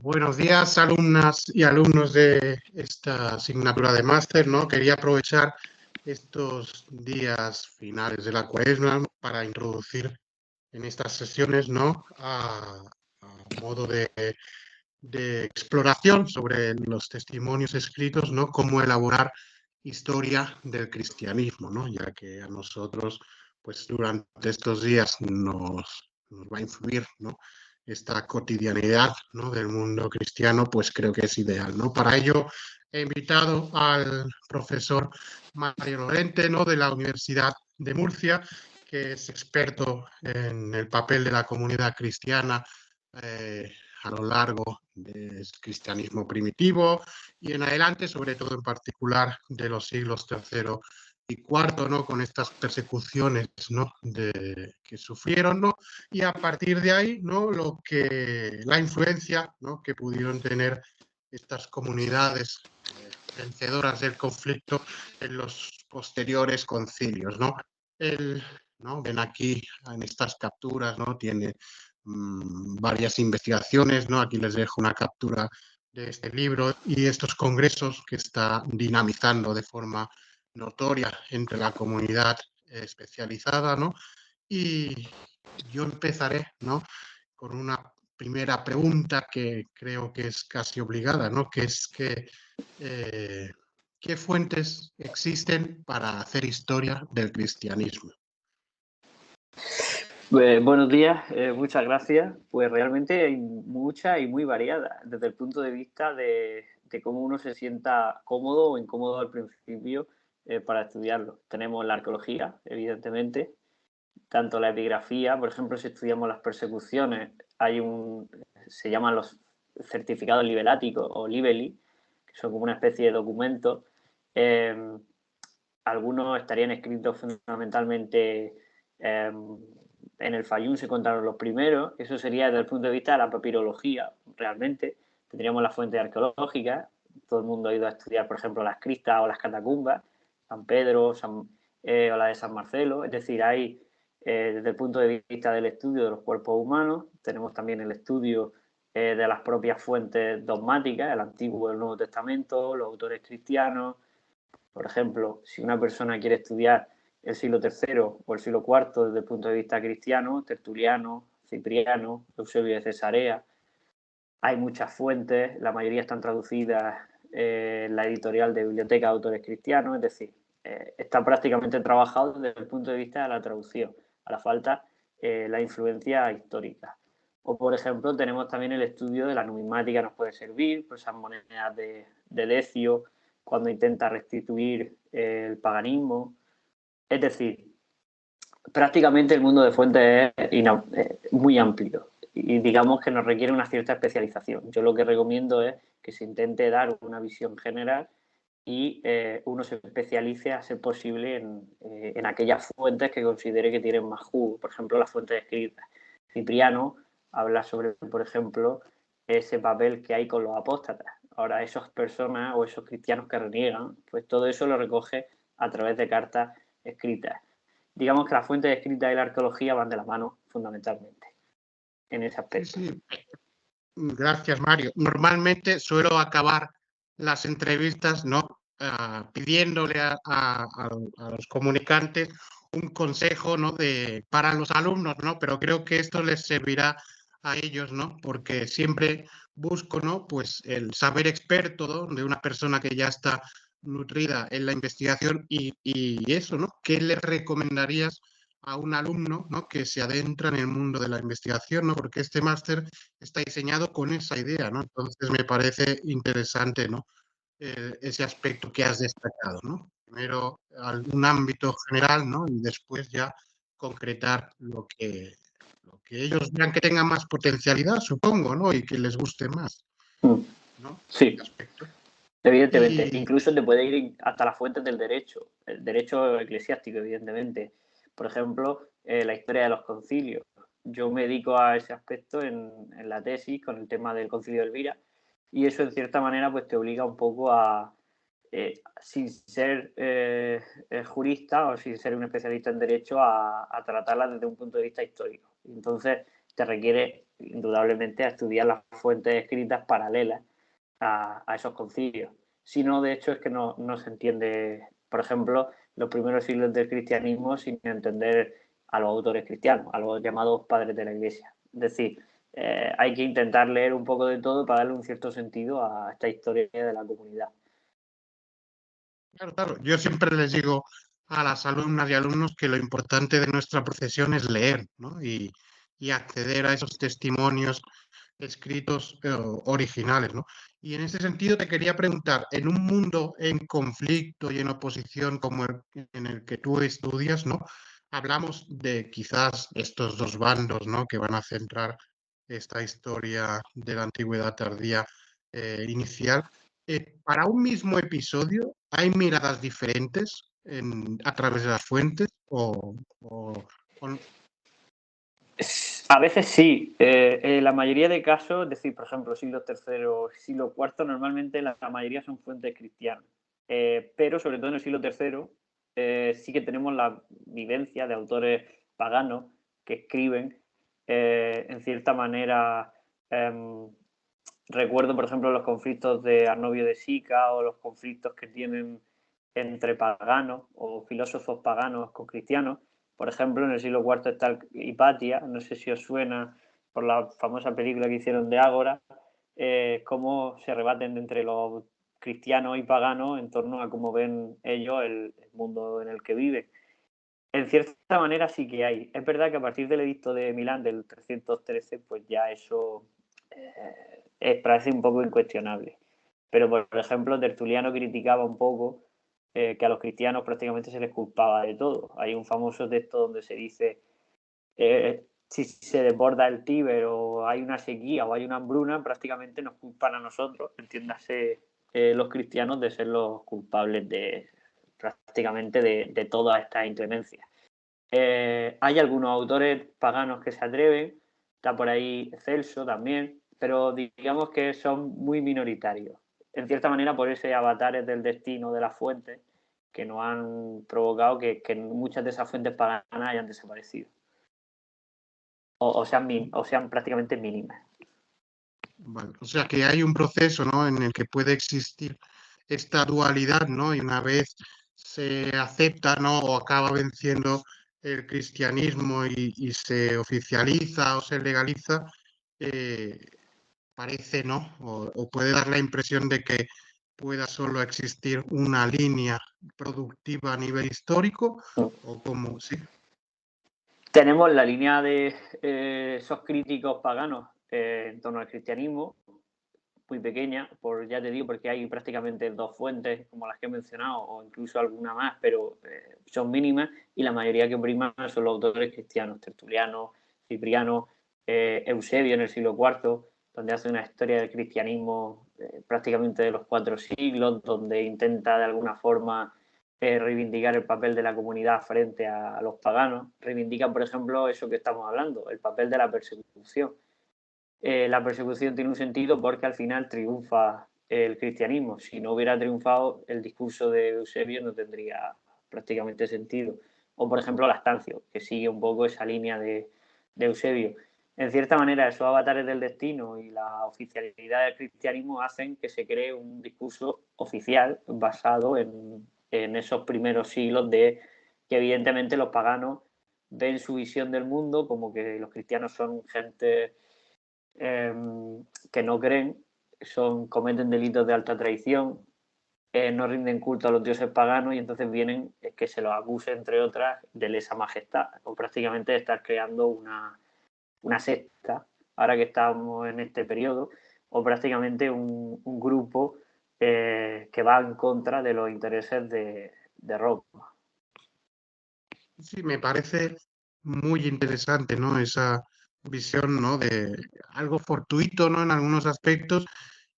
Buenos días, alumnas y alumnos de esta asignatura de máster, ¿no? Quería aprovechar estos días finales de la Cuaresma para introducir en estas sesiones, ¿no? A modo de exploración sobre los testimonios escritos, ¿no? Cómo elaborar historia del cristianismo, ¿no? Ya que a nosotros, pues durante estos días nos va a influir, ¿no? Esta cotidianidad, ¿no? Del mundo cristiano, pues creo que es ideal, ¿no? Para ello he invitado al profesor Mario Lorente, ¿no? De la Universidad de Murcia, que es experto en el papel de la comunidad cristiana a lo largo del cristianismo primitivo y en adelante, sobre todo en particular de los siglos III y IV, ¿no? Con estas persecuciones, ¿no? Que sufrieron, ¿no? Y a partir de ahí, ¿no? La influencia, ¿no? Que pudieron tener estas comunidades vencedoras del conflicto en los posteriores concilios, ¿no? El, ¿no? Ven aquí en estas capturas, ¿no? Tiene varias investigaciones, ¿no? Aquí les dejo una captura de este libro y estos congresos que está dinamizando de forma notoria entre la comunidad especializada, ¿no? Y yo empezaré, ¿no? Con una primera pregunta que creo que es casi obligada, ¿no? Que es ¿qué fuentes existen para hacer historia del cristianismo? Buenos días, muchas gracias. Pues realmente hay muchas y muy variadas, desde el punto de vista de cómo uno se sienta cómodo o incómodo al principio para estudiarlo. Tenemos la arqueología, evidentemente, tanto la epigrafía, por ejemplo, si estudiamos las persecuciones, se llaman los certificados libeláticos o libeli, que son como una especie de documentos. Algunos estarían escritos fundamentalmente en el Fayum, se contaron los primeros. Eso sería desde el punto de vista de la papirología, realmente. Tendríamos las fuentes arqueológicas. Todo el mundo ha ido a estudiar, por ejemplo, las cristas o las catacumbas, San Pedro o la de San Marcelo. Es decir, hay, desde el punto de vista del estudio de los cuerpos humanos, tenemos también el estudio de las propias fuentes dogmáticas, el Antiguo y el Nuevo Testamento, los autores cristianos. Por ejemplo, si una persona quiere estudiar el siglo III o el siglo IV desde el punto de vista cristiano, Tertuliano, Cipriano, Eusebio de Cesarea, hay muchas fuentes, la mayoría están traducidas en la editorial de Biblioteca de Autores Cristianos, es decir, está prácticamente trabajado desde el punto de vista de la traducción, a la falta la influencia histórica. O, por ejemplo, tenemos también el estudio de la numismática, nos puede servir, por esas monedas de Decio, cuando intenta restituir el paganismo. Es decir, prácticamente el mundo de fuentes es muy amplio y digamos que nos requiere una cierta especialización. Yo lo que recomiendo es que se intente dar una visión general y uno se especialice a ser posible en aquellas fuentes que considere que tienen más jugo. Por ejemplo, las fuentes escritas. Cipriano habla sobre, por ejemplo, ese papel que hay con los apóstatas. Ahora, esas personas o esos cristianos que reniegan, pues todo eso lo recoge a través de cartas escritas. Digamos que las fuentes escritas y la arqueología van de la mano fundamentalmente en ese aspecto. Sí, sí. Gracias, Mario. Normalmente suelo acabar las entrevistas, ¿no? Pidiéndole a los comunicantes un consejo, ¿no? Para los alumnos, ¿no? Pero creo que esto les servirá a ellos, ¿no? Porque siempre busco, ¿no? Pues el saber experto, ¿no? De una persona que ya está nutrida en la investigación y eso, ¿no? ¿Qué les recomendarías a un alumno, ¿no? Que se adentra en el mundo de la investigación, ¿no? Porque este máster está diseñado con esa idea, ¿no? Entonces me parece interesante, ¿no? Ese aspecto que has destacado, ¿no? Primero algún ámbito general, ¿no? Y después ya concretar lo que ellos vean que tenga más potencialidad, supongo, ¿no? Y que les guste más, ¿no? Sí, Aspecto. evidentemente. Y Incluso te puede ir hasta las fuentes del derecho, el derecho eclesiástico, evidentemente. Por ejemplo, la historia de los concilios. Yo me dedico a ese aspecto en la tesis con el tema del concilio de Elvira y eso en cierta manera pues te obliga un poco a, sin ser jurista o sin ser un especialista en derecho, a tratarla desde un punto de vista histórico. Entonces te requiere indudablemente a estudiar las fuentes escritas paralelas a esos concilios. Si no, de hecho, es que no se entiende, por ejemplo, los primeros siglos del cristianismo sin entender a los autores cristianos, a los llamados padres de la Iglesia. Es decir, hay que intentar leer un poco de todo para darle un cierto sentido a esta historia de la comunidad. Claro, claro. Yo siempre les digo a las alumnas y alumnos que lo importante de nuestra profesión es leer, ¿no? Y acceder a esos testimonios escritos originales, ¿no? Y en ese sentido te quería preguntar, en un mundo en conflicto y en oposición como en el que tú estudias, ¿no? Hablamos de quizás estos dos bandos, ¿no? Que van a centrar esta historia de la antigüedad tardía inicial. Para un mismo episodio, ¿hay miradas diferentes a través de las fuentes o A veces sí. En la mayoría de casos, es decir, por ejemplo, siglo III, siglo IV, normalmente la mayoría son fuentes cristianas. Pero sobre todo en el siglo III sí que tenemos la vivencia de autores paganos que escriben en cierta manera. Recuerdo, por ejemplo, los conflictos de Arnovio de Sica o los conflictos que tienen entre paganos o filósofos paganos con cristianos. Por ejemplo, en el siglo IV está Hipatia, no sé si os suena por la famosa película que hicieron de Ágora, cómo se rebaten entre los cristianos y paganos en torno a cómo ven ellos el mundo en el que viven. En cierta manera sí que hay. Es verdad que a partir del edicto de Milán del 313, pues ya eso parece un poco incuestionable. Pero, por ejemplo, Tertuliano criticaba un poco que a los cristianos prácticamente se les culpaba de todo. Hay un famoso texto donde se dice si se desborda el Tíber o hay una sequía o hay una hambruna, prácticamente nos culpan a nosotros, entiéndase los cristianos, de ser los culpables de prácticamente de todas estas inclemencias. Hay algunos autores paganos que se atreven, está por ahí Celso también, pero digamos que son muy minoritarios. En cierta manera, por ese avatares del destino de las fuentes que nos han provocado que muchas de esas fuentes paganas hayan desaparecido o sean prácticamente mínimas. Vale, o sea que hay un proceso, ¿no? En el que puede existir esta dualidad, ¿no? Y una vez se acepta, ¿no? O acaba venciendo el cristianismo y se oficializa o se legaliza, eh, parece, ¿no? O puede dar la impresión de que pueda solo existir una línea productiva a nivel histórico, o como, sí. Tenemos la línea de esos críticos paganos en torno al cristianismo, muy pequeña, ya te digo, porque hay prácticamente dos fuentes, como las que he mencionado, o incluso alguna más, pero son mínimas, y la mayoría que priman son los autores cristianos, Tertuliano, Cipriano, Eusebio en el siglo IV, donde hace una historia del cristianismo prácticamente de los 4 siglos, donde intenta de alguna forma reivindicar el papel de la comunidad frente a los paganos. Reivindica, por ejemplo, eso que estamos hablando, el papel de la persecución. La persecución tiene un sentido porque al final triunfa el cristianismo. Si no hubiera triunfado, el discurso de Eusebio no tendría prácticamente sentido. O, por ejemplo, Lastancio, que sigue un poco esa línea de Eusebio. En cierta manera, esos avatares del destino y la oficialidad del cristianismo hacen que se cree un discurso oficial basado en esos primeros siglos de que evidentemente los paganos ven su visión del mundo como que los cristianos son gente que no creen, cometen delitos de alta traición, no rinden culto a los dioses paganos y entonces vienen que se los acuse, entre otras, de lesa majestad o prácticamente de estar creando una secta, ahora que estamos en este periodo, o prácticamente un grupo que va en contra de los intereses de Roma. Sí, me parece muy interesante, ¿no? Esa visión, ¿no? De algo fortuito, ¿no? En algunos aspectos.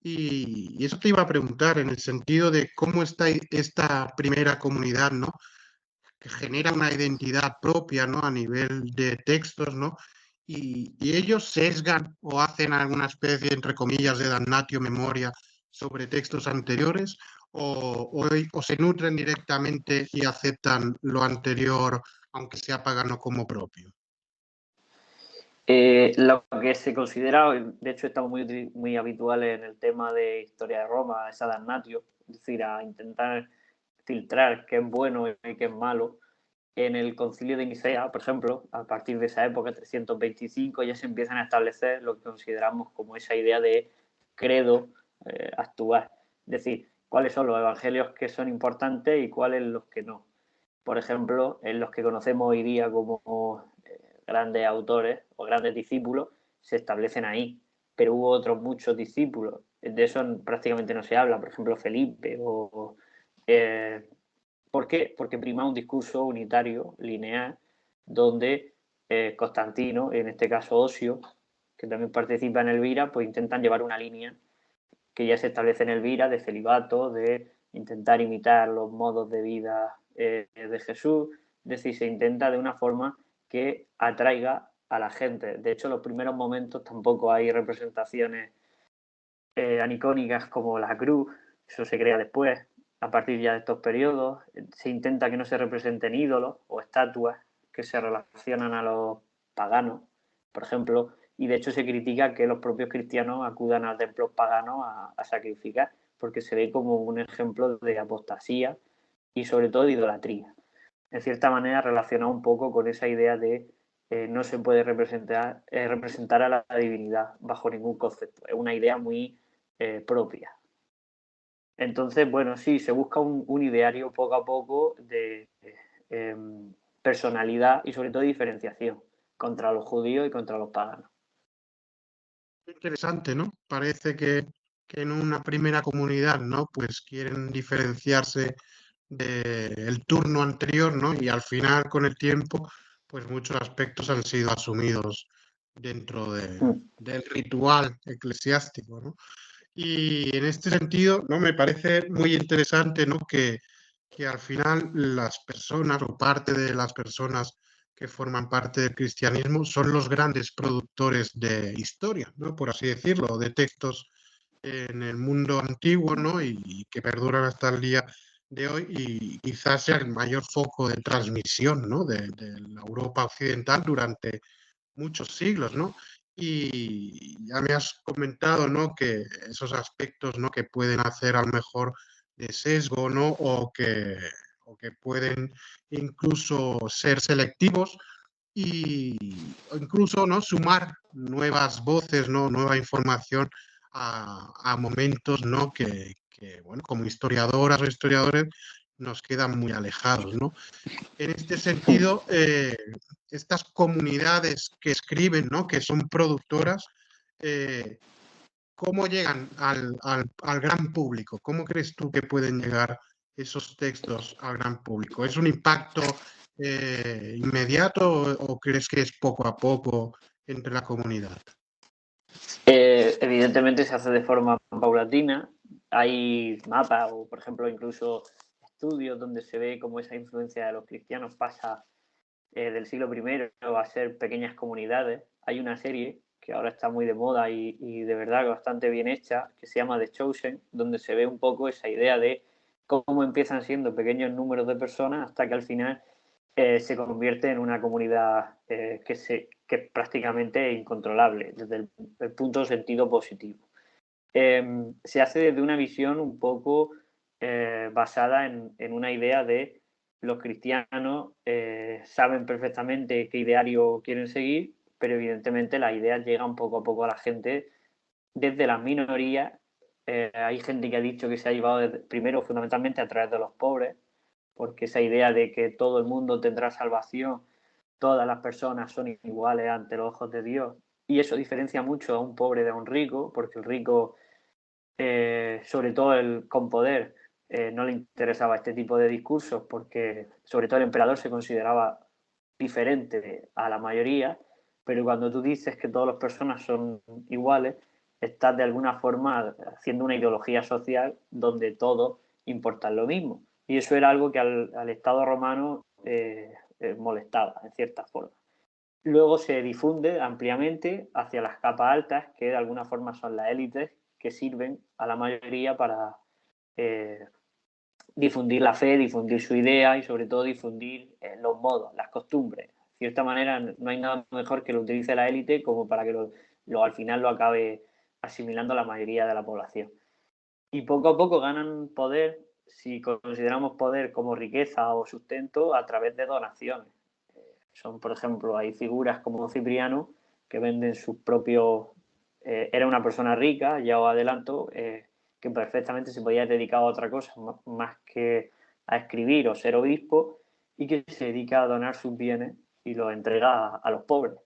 Y eso te iba a preguntar en el sentido de cómo está esta primera comunidad, ¿no? Que genera una identidad propia, ¿no? A nivel de textos, ¿no? Y ellos sesgan o hacen alguna especie, entre comillas, de damnatio memoria sobre textos anteriores o se nutren directamente y aceptan lo anterior, aunque sea pagano, como propio. Lo que se considera, de hecho estamos muy habituales en el tema de historia de Roma, esa damnatio, es decir, a intentar filtrar qué es bueno y qué es malo. En el concilio de Nicea, por ejemplo, a partir de esa época, 325, ya se empiezan a establecer lo que consideramos como esa idea de credo actual. Es decir, cuáles son los evangelios que son importantes y cuáles los que no. Por ejemplo, en los que conocemos hoy día como grandes autores o grandes discípulos, se establecen ahí. Pero hubo otros muchos discípulos. De eso prácticamente no se habla. Por ejemplo, Felipe o... ¿Por qué? Porque prima un discurso unitario, lineal, donde Constantino, en este caso Osio, que también participa en Elvira, pues intentan llevar una línea que ya se establece en Elvira de celibato, de intentar imitar los modos de vida de Jesús, es decir, se intenta de una forma que atraiga a la gente. De hecho, en los primeros momentos tampoco hay representaciones anicónicas como la cruz, eso se crea después, a partir ya de estos periodos. Se intenta que no se representen ídolos o estatuas que se relacionan a los paganos, por ejemplo, y de hecho se critica que los propios cristianos acudan a templos paganos a sacrificar, porque se ve como un ejemplo de apostasía y sobre todo de idolatría. En cierta manera relaciona un poco con esa idea de no se puede representar a la divinidad bajo ningún concepto. Es una idea muy propia. Entonces, bueno, sí, se busca un ideario poco a poco de eh, personalidad y sobre todo diferenciación contra los judíos y contra los paganos. Interesante, ¿no? Parece que en una primera comunidad, ¿no? Pues quieren diferenciarse del turno anterior, ¿no? Y al final, con el tiempo, pues muchos aspectos han sido asumidos dentro del ritual eclesiástico, ¿no? Y en este sentido, ¿no? Me parece muy interesante, ¿no? Que al final las personas o parte de las personas que forman parte del cristianismo son los grandes productores de historia, ¿no? Por así decirlo, de textos en el mundo antiguo, ¿no? Y que perduran hasta el día de hoy y quizás sea el mayor foco de transmisión, ¿no? De la Europa occidental durante muchos siglos, ¿no? Y ya me has comentado, ¿no? Que esos aspectos, ¿no? Que pueden hacer a lo mejor de sesgo, ¿no? O que pueden incluso ser selectivos y o incluso, ¿no? Sumar nuevas voces, ¿no? Nueva información a momentos, ¿no? Bueno, como historiadoras o historiadores nos quedan muy alejados, ¿no? En este sentido, estas comunidades que escriben, ¿no? Que son productoras, eh, ¿cómo llegan al gran público? ¿Cómo crees tú que pueden llegar esos textos al gran público? ¿Es un impacto inmediato o crees que es poco a poco entre la comunidad? Evidentemente se hace de forma paulatina. Hay mapas o, por ejemplo, incluso estudios donde se ve cómo esa influencia de los cristianos pasa del siglo I a ser pequeñas comunidades. Hay una serie que ahora está muy de moda y de verdad bastante bien hecha, que se llama The Chosen, donde se ve un poco esa idea de cómo empiezan siendo pequeños números de personas hasta que al final se convierte en una comunidad que es prácticamente incontrolable desde el punto de sentido positivo. Se hace desde una visión un poco basada en una idea de los cristianos saben perfectamente qué ideario quieren seguir, pero evidentemente las ideas llegan poco a poco a la gente desde las minorías. Hay gente que ha dicho que se ha llevado primero fundamentalmente a través de los pobres, porque esa idea de que todo el mundo tendrá salvación, todas las personas son iguales ante los ojos de Dios, y eso diferencia mucho a un pobre de un rico, porque el rico, sobre todo el con poder, no le interesaba este tipo de discursos, porque sobre todo el emperador se consideraba diferente a la mayoría, pero cuando tú dices que todas las personas son iguales, estás de alguna forma haciendo una ideología social donde todos importan lo mismo. Y eso era algo que al Estado romano molestaba, en cierta forma. Luego se difunde ampliamente hacia las capas altas, que de alguna forma son las élites, que sirven a la mayoría para eh, difundir la fe, difundir su idea y sobre todo difundir los modos, las costumbres, cierta manera no hay nada mejor que lo utilice la élite como para que al final lo acabe asimilando la mayoría de la población. Y poco a poco ganan poder, si consideramos poder como riqueza o sustento, a través de donaciones. Son, por ejemplo, hay figuras como Cipriano que venden sus propios... era una persona rica, ya os adelanto, que perfectamente se podía dedicar a otra cosa, más que a escribir o ser obispo, y que se dedica a donar sus bienes y los entrega a los pobres,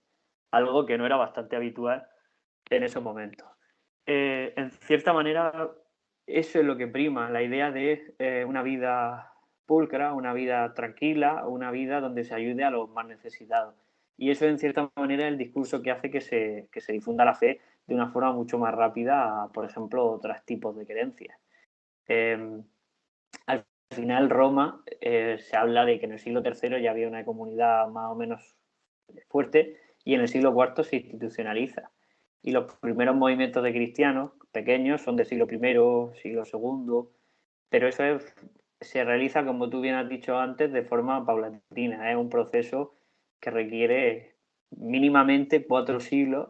algo que no era bastante habitual en esos momentos. En cierta manera, eso es lo que prima, la idea de una vida pulcra, una vida tranquila, una vida donde se ayude a los más necesitados. Y eso, en cierta manera, es el discurso que hace que se difunda la fe de una forma mucho más rápida a, por ejemplo, otros tipos de creencias. Al final, Roma, se habla de que en el siglo III ya había una comunidad más o menos fuerte y en el siglo IV se institucionaliza. Y los primeros movimientos de cristianos pequeños son del siglo I, siglo II, pero eso se realiza, como tú bien has dicho antes, de forma paulatina. Es un proceso que requiere mínimamente 4 siglos,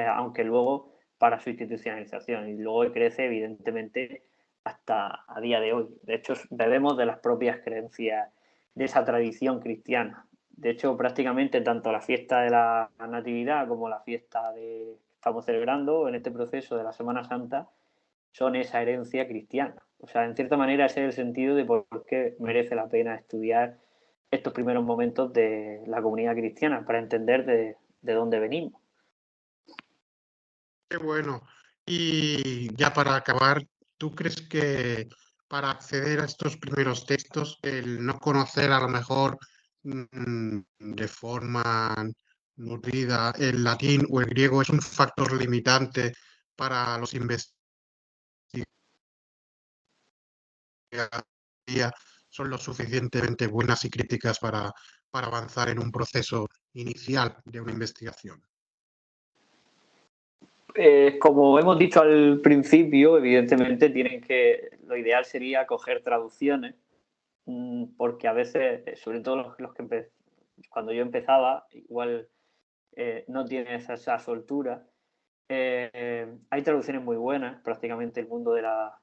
aunque luego para su institucionalización. Y luego crece, evidentemente, hasta a día de hoy. De hecho, bebemos de las propias creencias de esa tradición cristiana. De hecho, prácticamente tanto la fiesta de la Natividad como la fiesta que estamos celebrando en este proceso de la Semana Santa son esa herencia cristiana. O sea, en cierta manera ese es el sentido de por qué merece la pena estudiar estos primeros momentos de la comunidad cristiana para entender de dónde venimos. Qué bueno. Y ya para acabar, ¿tú crees que para acceder a estos primeros textos, el no conocer a lo mejor de forma nutrida el latín o el griego es un factor limitante para los investigadores? Son lo suficientemente buenas y críticas para avanzar en un proceso inicial de una investigación? Como hemos dicho al principio, evidentemente lo ideal sería coger traducciones, porque a veces, sobre todo los que cuando yo empezaba, igual no tienes esa soltura. Hay traducciones muy buenas, prácticamente el mundo de la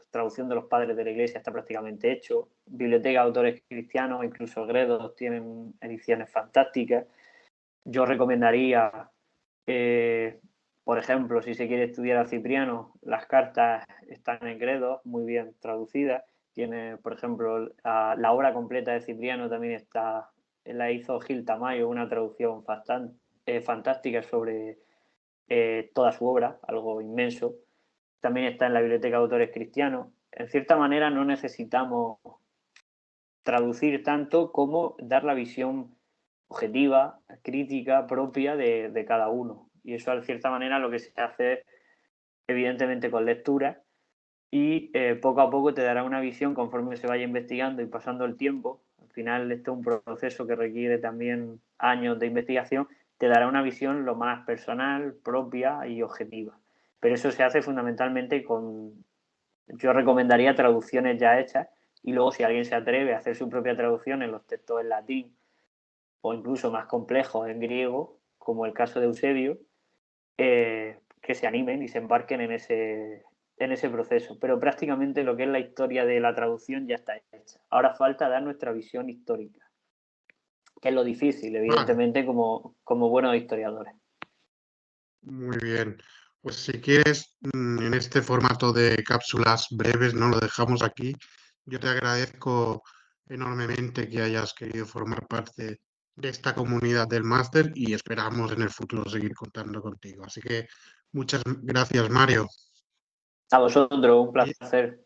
traducción de los padres de la Iglesia está prácticamente hecho. Biblioteca de autores cristianos, incluso Gredos, tienen ediciones fantásticas. Yo recomendaría, por ejemplo, si se quiere estudiar a Cipriano, las cartas están en Gredos, muy bien traducidas. Tiene, por ejemplo, la obra completa de Cipriano también está, la hizo Gil Tamayo, una traducción fantástica sobre toda su obra, algo inmenso. También está en la Biblioteca de Autores Cristianos. En cierta manera no necesitamos traducir tanto como dar la visión objetiva, crítica, propia de cada uno. Y eso, de cierta manera, lo que se hace evidentemente con lectura y poco a poco te dará una visión conforme se vaya investigando y pasando el tiempo. Al final, esto es un proceso que requiere también años de investigación, te dará una visión lo más personal, propia y objetiva. Pero eso se hace fundamentalmente yo recomendaría traducciones ya hechas y luego si alguien se atreve a hacer su propia traducción en los textos en latín o incluso más complejos en griego, como el caso de Eusebio, que se animen y se embarquen en ese proceso. Pero prácticamente lo que es la historia de la traducción ya está hecha. Ahora falta dar nuestra visión histórica, que es lo difícil, Vale, evidentemente, como buenos historiadores. muy bien. Pues si quieres, en este formato de cápsulas breves, no lo dejamos aquí. Yo te agradezco enormemente que hayas querido formar parte de esta comunidad del máster y esperamos en el futuro seguir contando contigo. Así que muchas gracias, Mario. A vosotros, un Y placer.